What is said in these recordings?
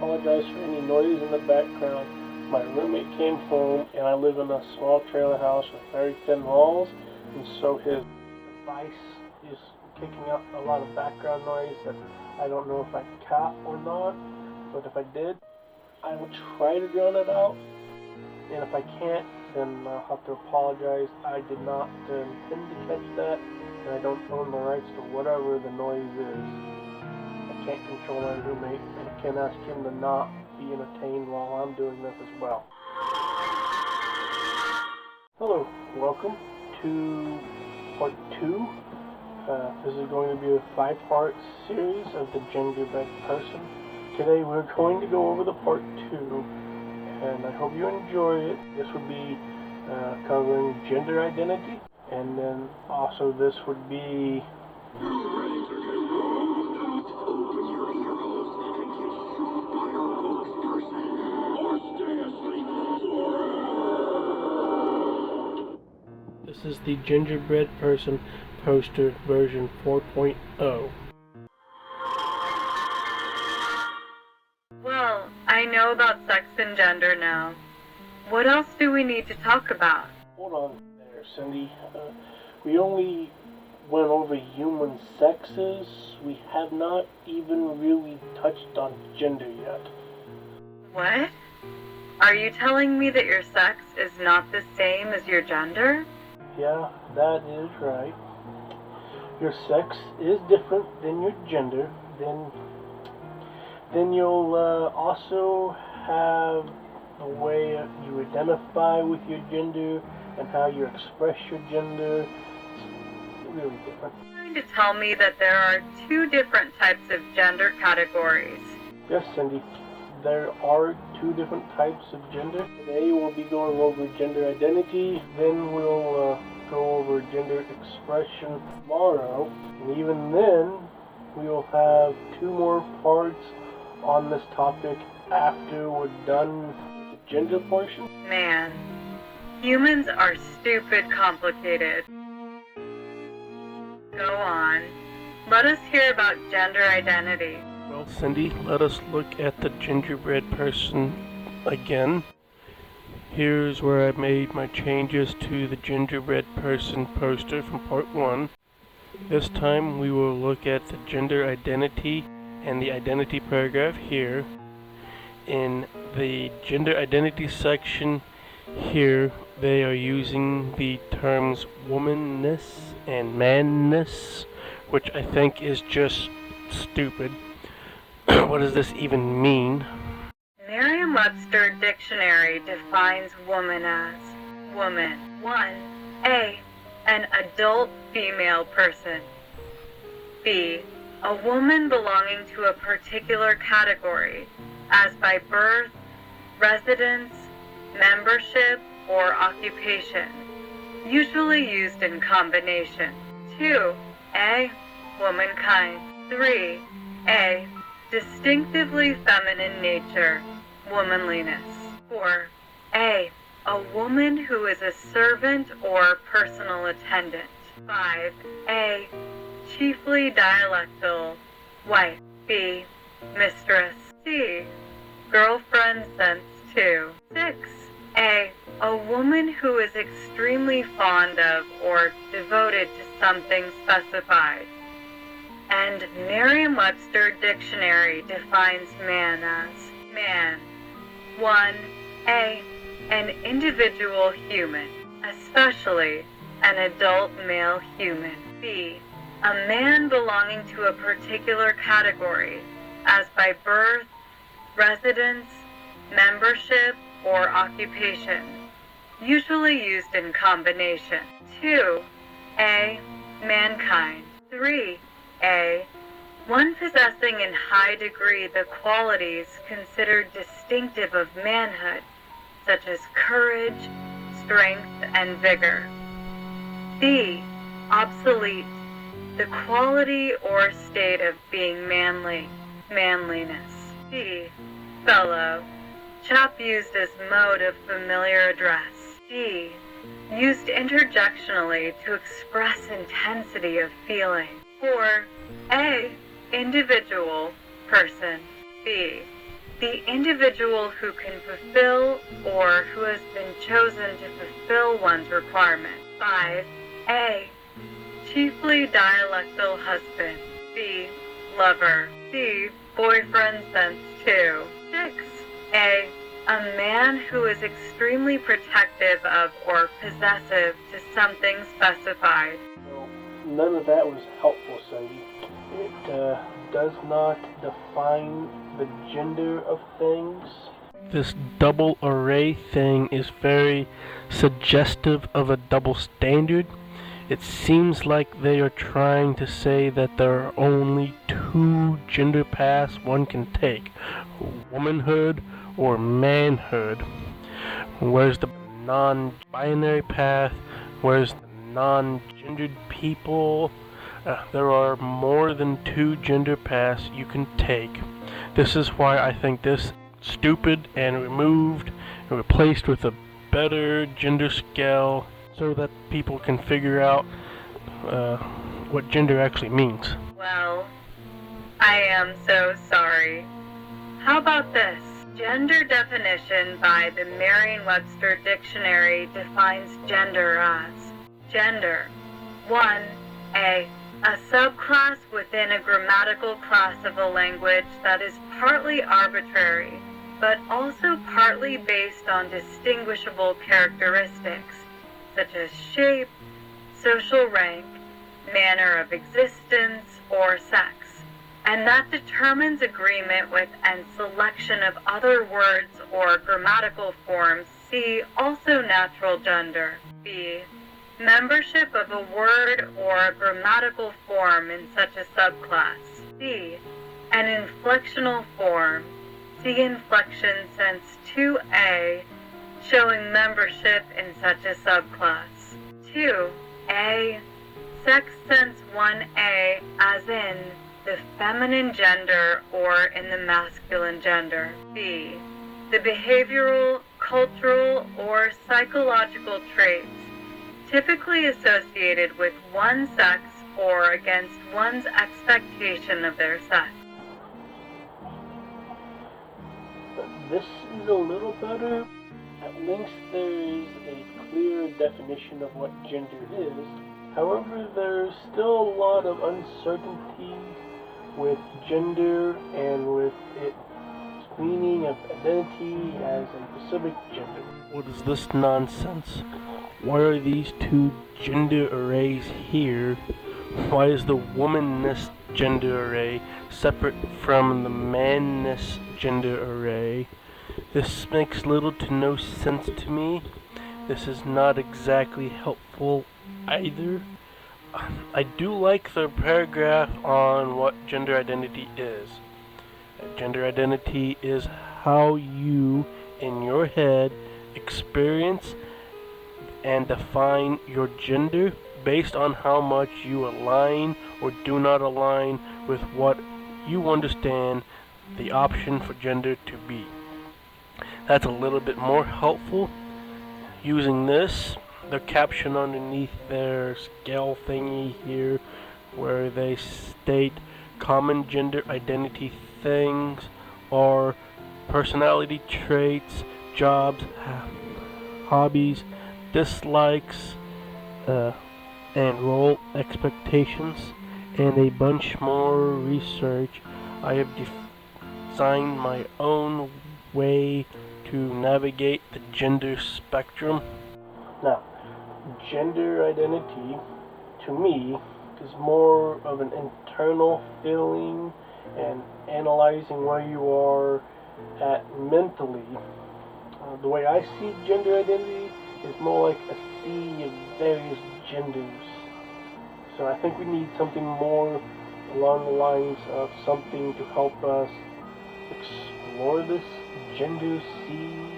apologize for any noise in the background. My roommate came home, and I live in a small trailer house with very thin walls, and so his device is kicking up a lot of background noise that I don't know if I can cut or not, but if I did, I will try to drown it out, and if I can't, then I'll have to apologize. I did not intend to catch that, and I don't own the rights to whatever the noise is. I can't control my roommate, and I can't ask him to not be entertained while I'm doing this as well. Hello, welcome to part 2. This is going to be a 5-part series of the genderbread person. Today we're going to go over the part 2, and I hope you enjoy it. This would be covering gender identity, and then also this would be This is the gingerbread person poster version 4.0. Well, I know about sex and gender now. What else do we need to talk about? Hold on there, Cindy. We only went over human sexes. We have not even really touched on gender yet. What? Are you telling me that your sex is not the same as your gender? Yeah, that is right. Your sex is different than your gender. Then you'll also have the way you identify with your gender and how you express your gender. It's really different. You're trying to tell me that there are 2 different types of gender categories. Yes, Cindy. There are 2 different types of gender. Today we'll be going over gender identity, then we'll go over gender expression tomorrow, and even then we will have 2 more parts on this topic after we're done with the gender portion. Man, humans are stupid complicated. Go on. Let us hear about gender identity. Well, Cindy, let us look at the gingerbread person again. Here's where I made my changes to the gingerbread person poster from part 1. This time we will look at the gender identity and the identity paragraph here. In the gender identity section here, they are using the terms womanness and manness, which I think is just stupid. What does this even mean? Merriam-Webster Dictionary defines woman as woman. 1. A. An adult female person. B. A woman belonging to a particular category, as by birth, residence, membership, or occupation, usually used in combination. 2. A. Womankind. 3. A. Distinctively feminine nature, womanliness. 4. A. A woman who is a servant or personal attendant. 5. A. Chiefly dialectal, wife. B. Mistress. C. Girlfriend sense 2. 6. A. A woman who is extremely fond of or devoted to something specified. And Merriam-Webster Dictionary defines man as man. 1. A. An individual human, especially an adult male human. B. A man belonging to a particular category, as by birth, residence, membership, or occupation, usually used in combination. 2. A. Mankind. 3. A. One possessing in high degree the qualities considered distinctive of manhood, such as courage, strength, and vigor. B. Obsolete, the quality or state of being manly, manliness. C. Fellow, chap used as mode of familiar address. D. Used interjectionally to express intensity of feeling. 4. A. Individual, person. B. the individual who can fulfill or who has been chosen to fulfill one's requirements. 5. A. Chiefly dialectal husband. B. Lover. C. Boyfriend since 2. 6. A. A man who is extremely protective of or possessive to something specified. So, none of that was helpful, Cindy. It does not define the gender of things. This double array thing is very suggestive of a double standard. It seems like they are trying to say that there are only 2 gender paths one can take, womanhood or manhood. Where's the non-binary path? Where's the non-gendered people? There are more than 2 gender paths you can take. This is why I think this is stupid and removed and replaced with a better gender scale so that people can figure out what gender actually means. Well, I am so sorry. How about this? Gender definition by the Merriam-Webster Dictionary defines gender as gender. 1. A subclass within a grammatical class of a language that is partly arbitrary, but also partly based on distinguishable characteristics, such as shape, social rank, manner of existence, or sex, and that determines agreement with and selection of other words or grammatical forms. See also natural gender. B. Membership of a word or a grammatical form in such a subclass. C. An inflectional form. See inflection sense 2A, showing membership in such a subclass. 2A. Sex sense 1A, as in the feminine gender or in the masculine gender. B. The behavioral, cultural, or psychological traits typically associated with one sex or against one's expectation of their sex. This is a little better. At least there is a clear definition of what gender is. However, there's still a lot of uncertainty with gender and with its meaning of identity as a specific gender. What is this nonsense? Why are these 2 gender arrays here? Why is the womanness gender array separate from the manness gender array? This makes little to no sense to me. This is not exactly helpful either. I do like the paragraph on what gender identity is. Gender identity is how you, in your head, experience and define your gender based on how much you align or do not align with what you understand the option for gender to be. That's a little bit more helpful. Using this, the caption underneath their scale thingy here, where they state common gender identity things are personality traits, jobs, hobbies, dislikes, and role expectations, and a bunch more research. I have designed my own way to navigate the gender spectrum. Now, gender identity, to me, is more of an internal feeling and analyzing where you are at mentally. The way I see gender identity is more like a sea of various genders. So I think we need something more along the lines of something to help us explore this gender sea,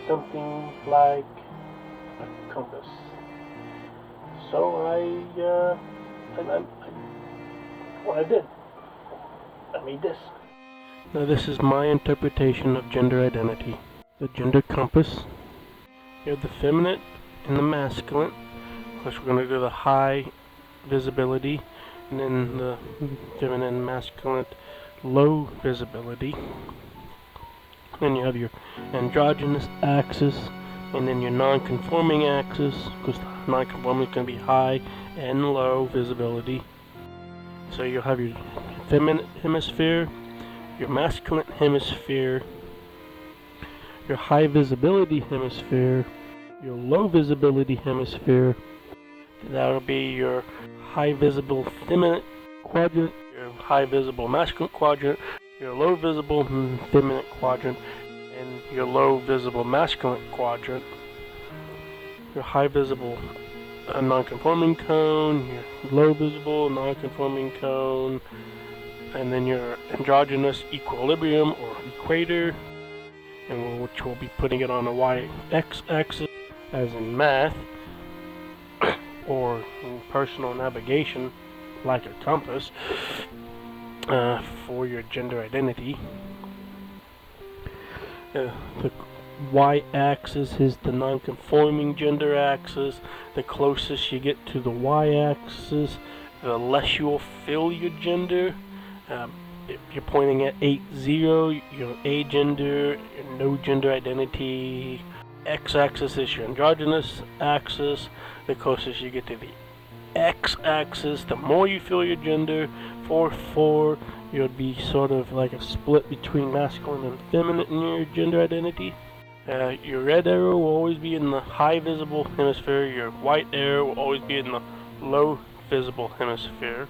something like a compass. So what I did, I made this. Now this is my interpretation of gender identity. The gender compass. You have the feminine and the masculine. Of course, we're going to do the high visibility, and then the feminine and masculine low visibility. Then you have your androgynous axis, and then your non-conforming axis, because non-conforming is going to be high and low visibility. So you'll have your feminine hemisphere, your masculine hemisphere, your high visibility hemisphere, your low visibility hemisphere. That'll be your high visible feminine quadrant, your high visible masculine quadrant, your low visible feminine quadrant, and your low visible masculine quadrant. Your high visible non-conforming cone, your low visible non-conforming cone, and then your androgynous equilibrium or equator, and which we'll be putting it on a y-axis as in math, or in personal navigation like a compass, for your gender identity. The y-axis is the non-conforming gender axis. The closest you get to the y-axis, the less you'll feel your gender. If you're pointing at 8-0, you're agender, your no gender identity. X-axis is your androgynous axis. The closest you get to the x-axis, the more you feel your gender. 4-4, you'll be sort of like a split between masculine and feminine in your gender identity. Your red arrow will always be in the high visible hemisphere. Your white arrow will always be in the low visible hemisphere.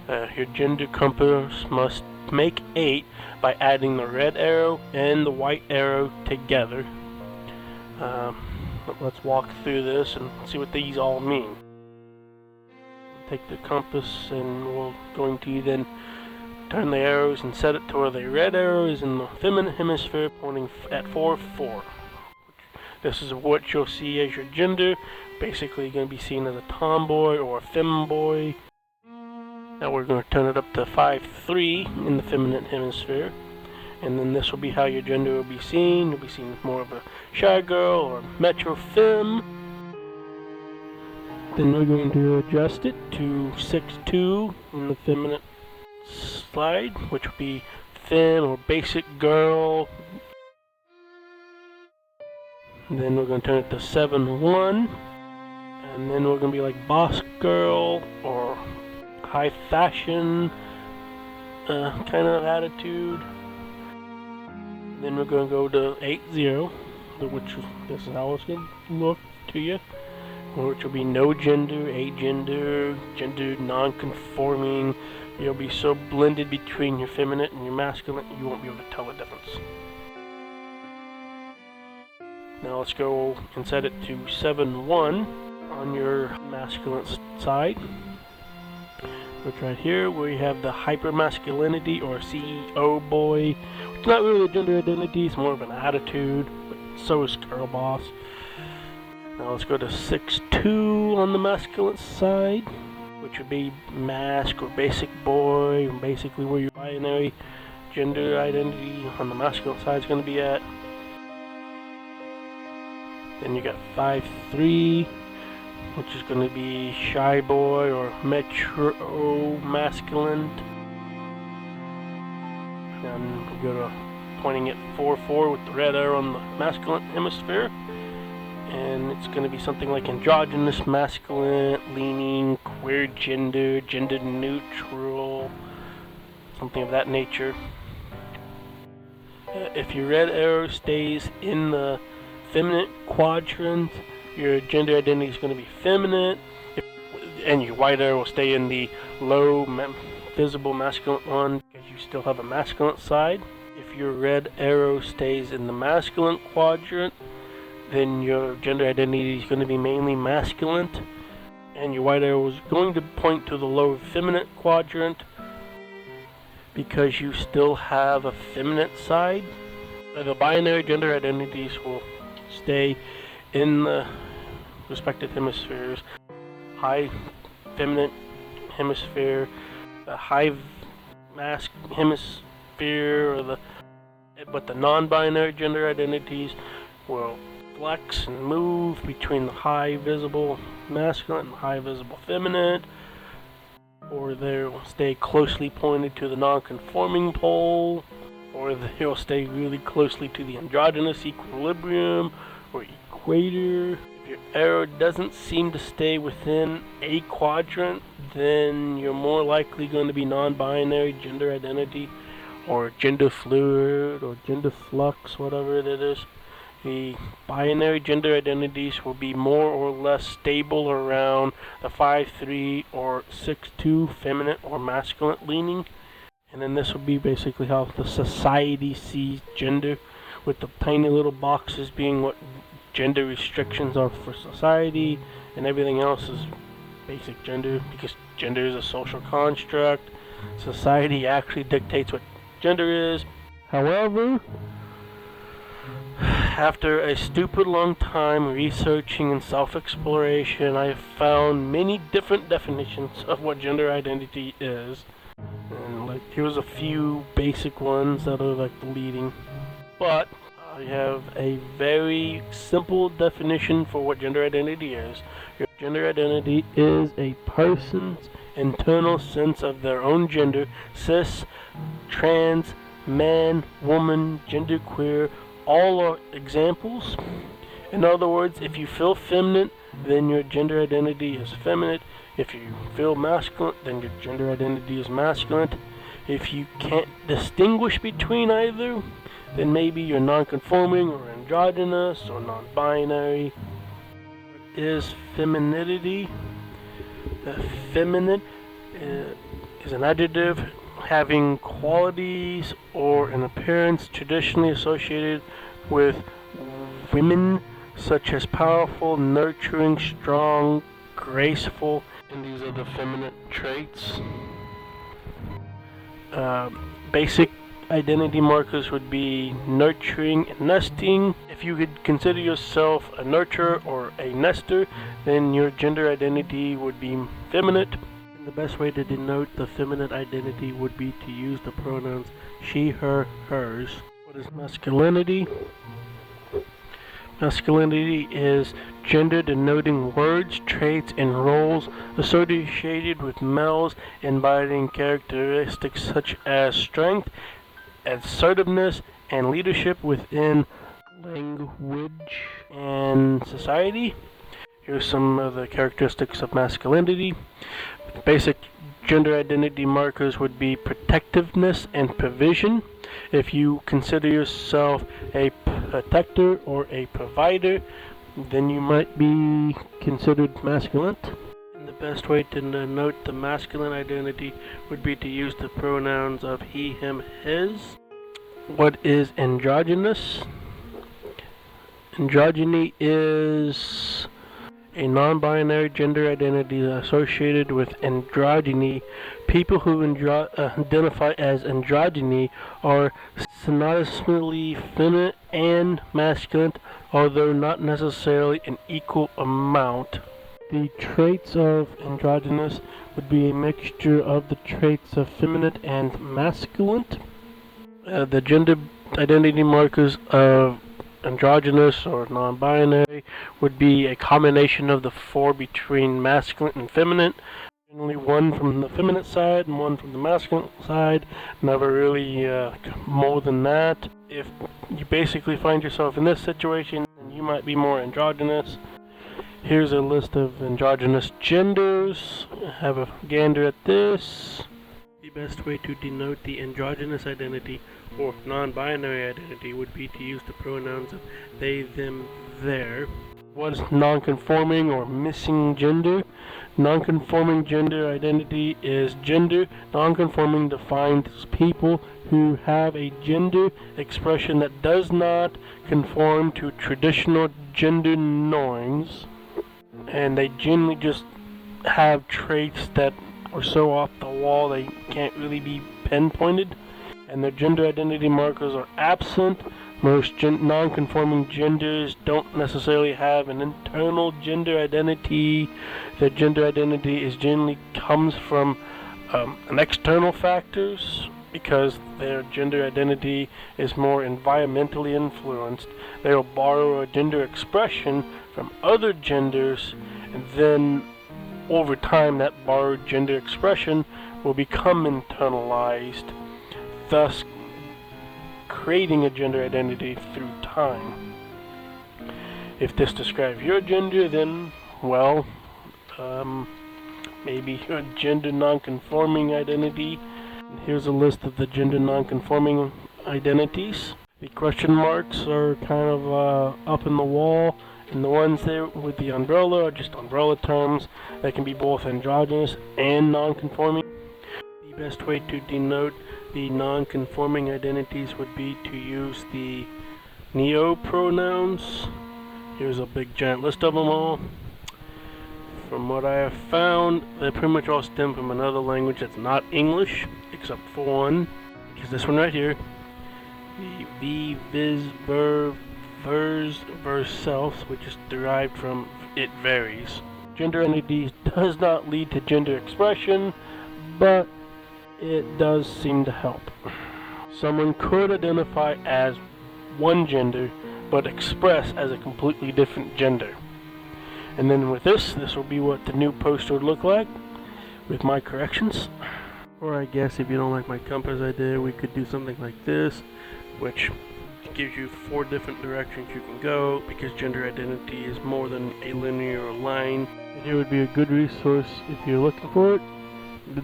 Your gender compass must make 8 by adding the red arrow and the white arrow together. Let's walk through this and see what these all mean. Take the compass and we're going to then turn the arrows and set it to where the red arrow is in the feminine hemisphere, pointing at 4-4. This is what you'll see as your gender. Basically going to be seen as a tomboy or a femboy. Now we're going to turn it up to 5-3 in the feminine hemisphere. And then this will be how your gender will be seen. You'll be seen as more of a shy girl or metro femme. Then we're going to adjust it to 6-2 in the feminine slide, which will be femme or basic girl. And then we're going to turn it to 7-1. And then we're going to be like boss girl or high fashion kind of attitude. Then we're going to go to 8-0, which this is how it's going to look to you, which will be no gender, agender, gender non-conforming. You'll be so blended between your feminine and your masculine, you won't be able to tell the difference. Now let's go and set it to 7-1 on your masculine side. Which right here we have the hypermasculinity or CEO boy. It's not really a gender identity, it's more of an attitude, but so is girl boss. Now let's go to 6-2 on the masculine side, which would be mask or basic boy, basically where your binary gender identity on the masculine side is going to be at. Then you got 5-3, which is going to be shy boy or metro masculine. And we go to pointing at 4-4 with the red arrow on the masculine hemisphere. And it's going to be something like androgynous, masculine, leaning, queer gender, gender neutral, something of that nature. If your red arrow stays in the feminine quadrant, your gender identity is going to be feminine, and your white arrow will stay in the low visible masculine one because you still have a masculine side. If your red arrow stays in the masculine quadrant, then your gender identity is going to be mainly masculine, and your white arrow is going to point to the low feminine quadrant because you still have a feminine side. The binary gender identities will stay in the respective hemispheres. High feminine hemisphere, the high mask hemisphere, but the non-binary gender identities will flex and move between the high visible masculine and the high visible feminine, or they'll stay closely pointed to the non-conforming pole, or they'll stay really closely to the androgynous equilibrium or equator. If your arrow doesn't seem to stay within a quadrant, then you're more likely going to be non-binary gender identity, or gender fluid, or gender flux, whatever it is. The binary gender identities will be more or less stable around the 5'3" or 6'2", feminine or masculine leaning. And then this will be basically how the society sees gender, with the tiny little boxes being what gender restrictions are for society, and everything else is basic gender, because gender is a social construct. Society actually dictates what gender is. However, after a stupid long time researching and self-exploration, I have found many different definitions of what gender identity is. And here's a few basic ones that are the leading. But I have a very simple definition for what gender identity is. Your gender identity is a person's internal sense of their own gender, cis, trans, man, woman, genderqueer, all are examples. In other words, if you feel feminine, then your gender identity is feminine. If you feel masculine, then your gender identity is masculine. If you can't distinguish between either, then maybe you're non-conforming or androgynous or non-binary. Is femininity? Feminine is an adjective having qualities or an appearance traditionally associated with women, such as powerful, nurturing, strong, graceful, and these are the feminine traits. Basic identity markers would be nurturing and nesting. If you could consider yourself a nurturer or a nester, then your gender identity would be feminine. The best way to denote the feminine identity would be to use the pronouns she, her, hers. What is masculinity? Masculinity is gender denoting words, traits, and roles associated with males, embodying characteristics such as strength, assertiveness, and leadership within language and society. Here's some of the characteristics of masculinity. Basic gender identity markers would be protectiveness and provision. If you consider yourself a protector or a provider, then you might be considered masculine. And the best way to denote the masculine identity would be to use the pronouns of he, him, his. What is androgynous? Androgyny is a non-binary gender identity associated with androgyny. People who identify as androgyny are synonymously feminine and masculine, although not necessarily an equal amount. The traits of androgynous would be a mixture of the traits of feminine and masculine. The gender identity markers of androgynous or non-binary would be a combination of the four between masculine and feminine. Generally one from the feminine side and one from the masculine side, never really more than that. If you basically find yourself in this situation, then you might be more androgynous. Here's a list of androgynous genders. Have a gander at this. The best way to denote the androgynous identity or non-binary identity would be to use the pronouns of they, them, their. What is non-conforming or missing gender? Non-conforming gender identity is gender. Non-conforming defines people who have a gender expression that does not conform to traditional gender norms, and they generally just have traits that are so off the wall they can't really be pinpointed, and their gender identity markers are absent. Most non-conforming genders don't necessarily have an internal gender identity. Their gender identity is generally comes from an external factors, because their gender identity is more environmentally influenced. They will borrow a gender expression from other genders, and then over time that borrowed gender expression will become internalized. Thus, creating a gender identity through time. If this describes your gender, then, well, maybe your gender non-conforming identity. Here's a list of the gender non-conforming identities. The question marks are kind of up in the wall, and the ones there with the umbrella are just umbrella terms that can be both androgynous and non-conforming. The best way to denote the non-conforming identities would be to use the neo-pronouns. Here's a big giant list of them all. From what I have found, they pretty much all stem from another language that's not English, except for one, which is this one right here. The viz, ver, vers, verse, self, which is derived from it varies. Gender identity does not lead to gender expression, but it does seem to help. Someone could identify as one gender, but express as a completely different gender. And then with this will be what the new poster would look like, with my corrections. Or I guess if you don't like my compass idea, we could do something like this, which gives you 4 different directions you can go, because gender identity is more than a linear line. And here would be a good resource if you're looking for it.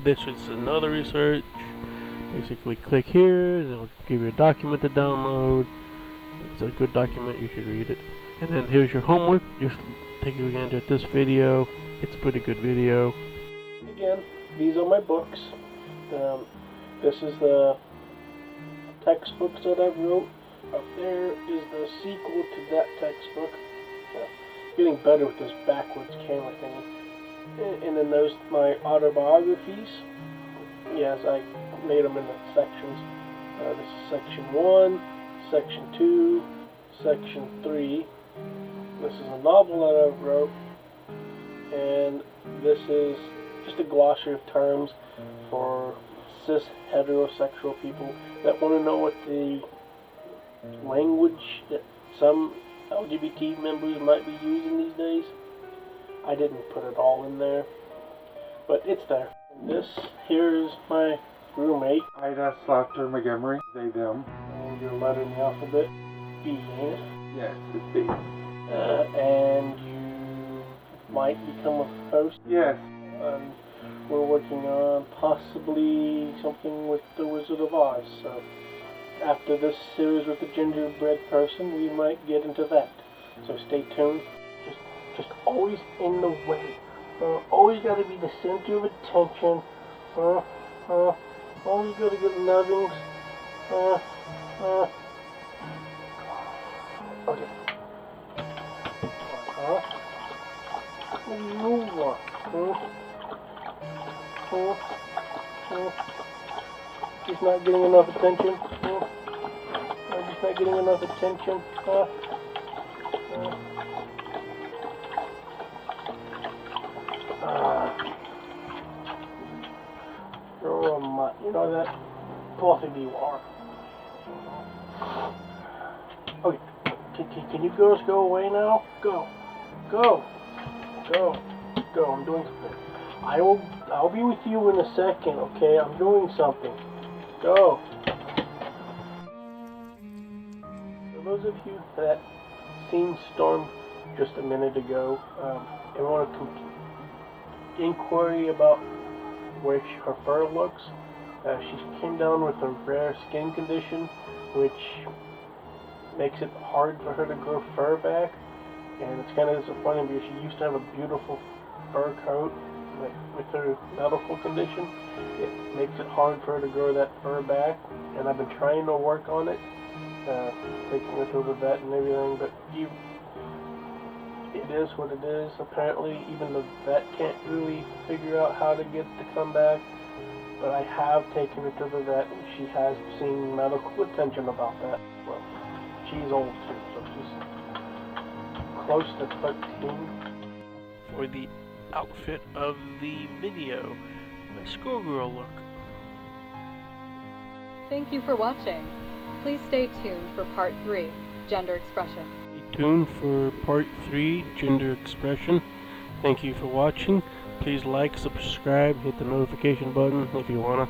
This is another research. Basically click here, it'll give you a document to download. It's a good document, you should read it. And then here's your homework. Just take a gander at this video. It's a pretty good video. Again, these are my books. This is the textbooks that I wrote. Up there is the sequel to that textbook. Getting better with this backwards camera thing. And then there's my autobiographies. Yes, I made them into sections. This is section 1, section 2, section 3. This is a novel that I wrote, and this is just a glossary of terms for cis-heterosexual people that want to know what the language that some LGBT members might be using these days. I didn't put it all in there, but it's there. And this here is my roommate. Ida Slaughter Montgomery, they, them. And your letter in the alphabet, B, ain't it? Yes, it's B. And you might become a host. Yes. We're working on possibly something with the Wizard of Oz. So after this series with the gingerbread person, we might get into that. So stay tuned. Just always in the way. Always got to be the center of attention. Always got to get nubbings. Okay. What do you want? Just not getting enough attention. Just not getting enough attention. You know that both of you are. Okay, can you girls go away now? Go. I'm doing something. I'll be with you in a second, okay? I'm doing something. Go. For those of you that seen Storm just a minute ago, and want to inquiry about where her fur looks, she came down with a rare skin condition, which makes it hard for her to grow fur back. And it's kind of disappointing because she used to have a beautiful fur coat, but with her medical condition, it makes it hard for her to grow that fur back. And I've been trying to work on it, taking her to the vet and everything, but it is what it is. Apparently, even the vet can't really figure out how to get to come back. But I have taken her to the vet, and she has seen medical attention about that. Well, she's old too, so she's close to 13. For the outfit of the video, my schoolgirl look. Thank you for watching. Please stay tuned for part 3, Gender Expression. Stay tuned for part 3, Gender Expression. Thank you for watching. Please like, subscribe, hit the notification button if you wanna.